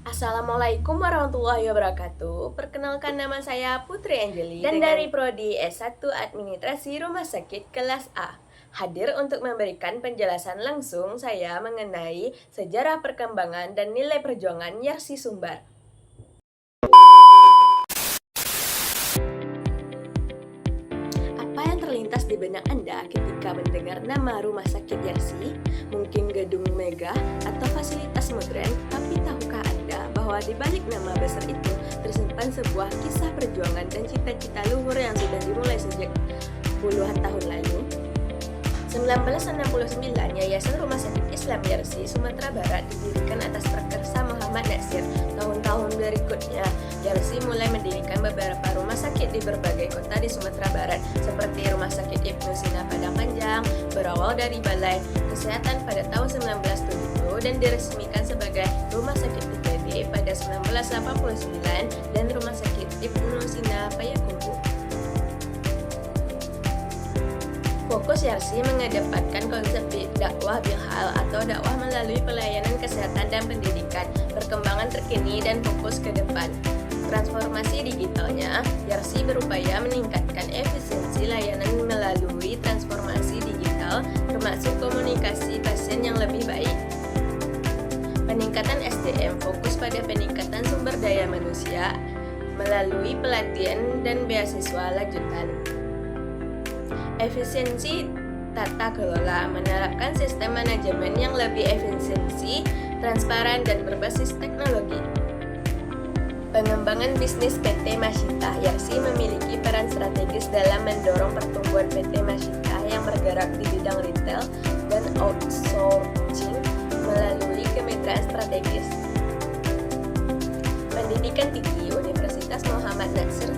Assalamualaikum warahmatullahi wabarakatuh. Perkenalkan, nama saya Putri Anjeli dan dari Prodi S1 Administrasi Rumah Sakit kelas A. Hadir untuk memberikan penjelasan langsung saya mengenai sejarah perkembangan dan nilai perjuangan Yarsi Sumbar. Apa yang terlintas di benak Anda ketika mendengar nama Rumah Sakit Yarsi? Mungkin gedung megah atau fasilitas modern, tapi tahukah Anda bahwa di balik nama besar itu tersimpan sebuah kisah perjuangan dan cita-cita luhur yang sudah dimulai sejak puluhan tahun lalu? 1969, Yayasan Rumah Sakit Islam Yarsi, Sumatera Barat didirikan atas prakarsa Muhammad Natsir. Tahun-tahun berikutnya, Yarsi mulai mendirikan beberapa rumah sakit di berbagai kota di Sumatera Barat, seperti Rumah Sakit Ibnu Sina Padang Panjang, berawal dari Balai Kesehatan pada tahun 1970 dan diresmikan sebagai Rumah Sakit IPB pada 1989, dan Rumah Sakit Ibnu Sina Payakumbuh. Fokus Yarsi mengedepankan konsep dakwah bilhal atau dakwah melalui pelayanan kesehatan dan pendidikan, perkembangan terkini dan fokus ke depan. Transformasi digitalnya, Yarsi berupaya meningkatkan efisiensi layanan melalui transformasi digital, termasuk komunikasi pasien yang lebih baik. Peningkatan SDM fokus pada peningkatan sumber daya manusia melalui pelatihan dan beasiswa lanjutan. Efisiensi tata kelola, menerapkan sistem manajemen yang lebih efisiensi, transparan, dan berbasis teknologi. Pengembangan bisnis PT Masyita, Yarsi memiliki peran strategis dalam mendorong pertumbuhan PT Masyita yang bergerak di bidang retail dan outsourcing melalui kemitraan strategis. Pendidikan tinggi, Universitas Muhammad Natsir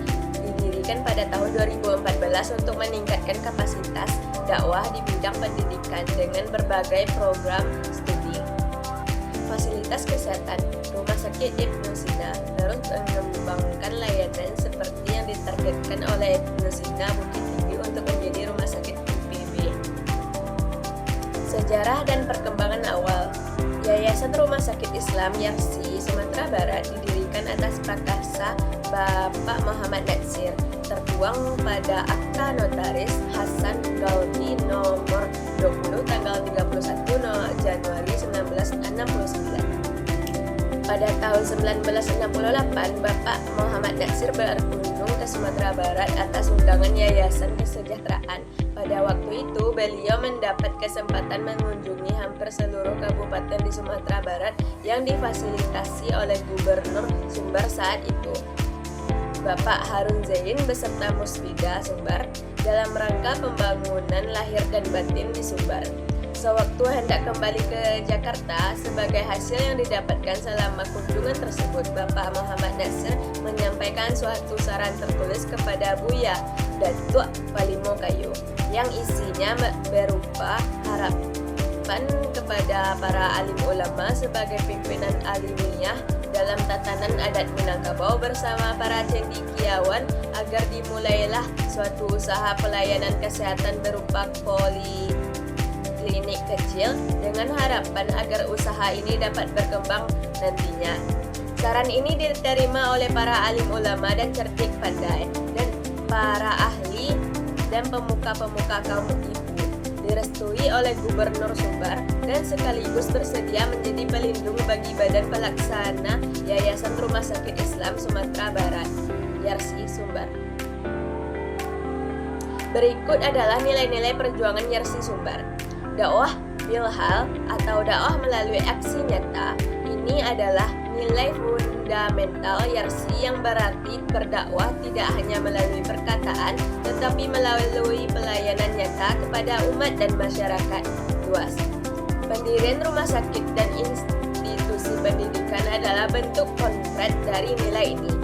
didirikan pada tahun 2014 untuk meningkatkan kapasitas dakwah di bidang pendidikan dengan berbagai program studi. Fasilitas kesehatan, Rumah Sakit Ibnu Sina terus mengembangkan layanan seperti yang ditargetkan oleh Ibnu Sina Bukit Tinggi untuk menjadi Rumah Sakit IPB. Sejarah dan perkembangan awal, Yayasan Rumah Sakit Islam Yarsi Sumatera Barat didirikan atas prakarsa Bapak Muhammad Natsir, tertuang pada Akta Notaris Hasan Galdi nomor 20 tanggal 31 Januari 1969. Pada tahun 1968, Bapak Muhammad Natsir berkunjung ke Sumatera Barat atas undangan Yayasan Kesejahteraan. Pada waktu itu, beliau mendapat kesempatan mengunjungi hampir seluruh kabupaten di Sumatera Barat yang difasilitasi oleh Gubernur Sumbar saat itu, Bapak Harun Zain beserta Musbida Sumbar, dalam rangka pembangunan lahir dan batin di Sumbar. Sewaktu hendak kembali ke Jakarta, sebagai hasil yang didapatkan selama kunjungan tersebut, Bapak Muhammad Natsir menyampaikan suatu saran tertulis kepada Buya Datuk Palimo Kayu, yang isinya berupa harapan kepada para alim ulama sebagai pimpinan alimiyah dalam tatanan adat Minangkabau bersama para cendekiawan agar dimulailah suatu usaha pelayanan kesehatan berupa klinik kecil dengan harapan agar usaha ini dapat berkembang nantinya. Saran ini diterima oleh para alim ulama dan cerdik pandai dan para ahli dan pemuka-pemuka kaum ibu, direstui oleh Gubernur Sumbar dan sekaligus bersedia menjadi pelindung bagi badan pelaksana Yayasan Rumah Sakit Islam Sumatera Barat, Yarsi Sumbar. Berikut adalah nilai-nilai perjuangan Yarsi Sumbar. Dakwah bilhal atau dakwah melalui aksi nyata, ini adalah nilai fundamental Yarsi yang berarti berdakwah tidak hanya melalui perkataan, tetapi melalui pelayanan nyata kepada umat dan masyarakat luas. Pendirian rumah sakit dan institusi pendidikan adalah bentuk konkret dari nilai ini.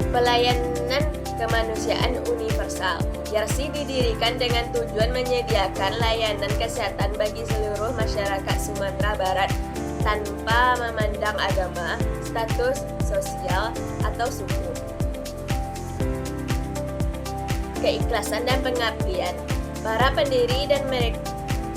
Pelayanan kemanusiaan universal, Yarsi didirikan dengan tujuan menyediakan layanan kesehatan bagi seluruh masyarakat Sumatera Barat tanpa memandang agama, status sosial, atau suku. Keikhlasan dan pengabdian, para pendiri dan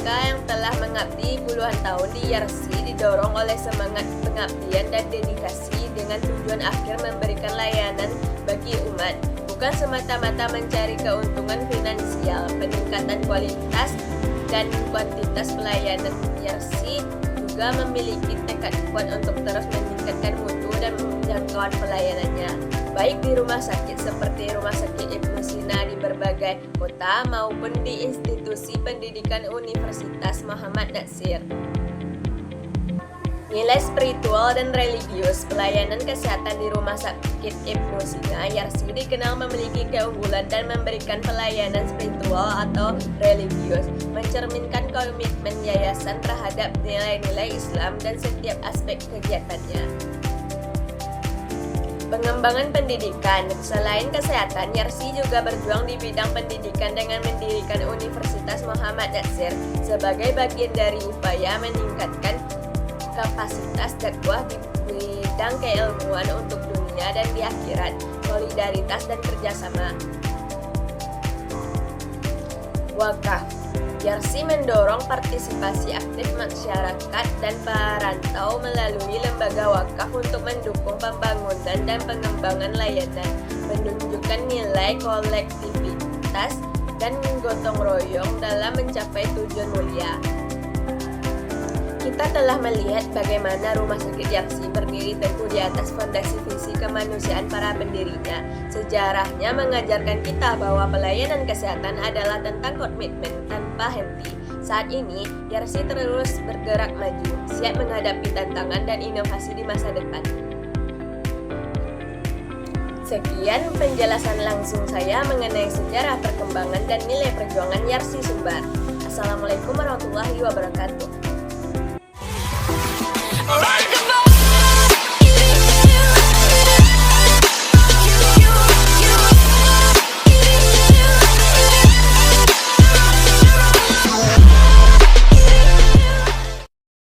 mereka yang telah mengabdi puluhan tahun di Yarsi didorong oleh semangat pengabdian dan dedikasi dengan tujuan akhir memberikan layanan bagi umat, bukan semata-mata mencari keuntungan finansial. Peningkatan kualitas dan kuantitas pelayanan Yarsi juga memiliki tekad kuat untuk terus meningkatkan mutu dan jangkauan pelayanannya, baik di rumah sakit seperti Rumah Sakit Ibnu Sina di berbagai kota maupun di institusi pendidikan Universitas Muhammad Natsir. Nilai spiritual dan religius pelayanan kesehatan di Rumah Sakit Ibnu Sina Yarsi dikenal memiliki keunggulan dan memberikan pelayanan spiritual atau religius, mencerminkan komitmen yayasan terhadap nilai-nilai Islam dan setiap aspek kegiatannya. Pengembangan pendidikan. Selain kesehatan, Yarsi juga berjuang di bidang pendidikan dengan mendirikan Universitas Muhammad Natsir sebagai bagian dari upaya meningkatkan kapasitas dakwah di bidang keilmuan untuk dunia dan di akhirat, solidaritas dan kerjasama. Wakaf. Yarsi mendorong partisipasi aktif masyarakat dan perantau melalui lembaga wakaf untuk mendukung pembangunan dan pengembangan layanan, menunjukkan nilai kolektivitas dan gotong royong dalam mencapai tujuan mulia. Kita telah melihat bagaimana Rumah Sakit Yarsi berdiri teguh di atas fondasi visi kemanusiaan para pendirinya. Sejarahnya mengajarkan kita bahwa pelayanan kesehatan adalah tentang komitmen tanpa henti. Saat ini, Yarsi terus bergerak maju, siap menghadapi tantangan dan inovasi di masa depan. Sekian penjelasan langsung saya mengenai sejarah perkembangan dan nilai perjuangan Yarsi Sumbar. Assalamualaikum warahmatullahi wabarakatuh.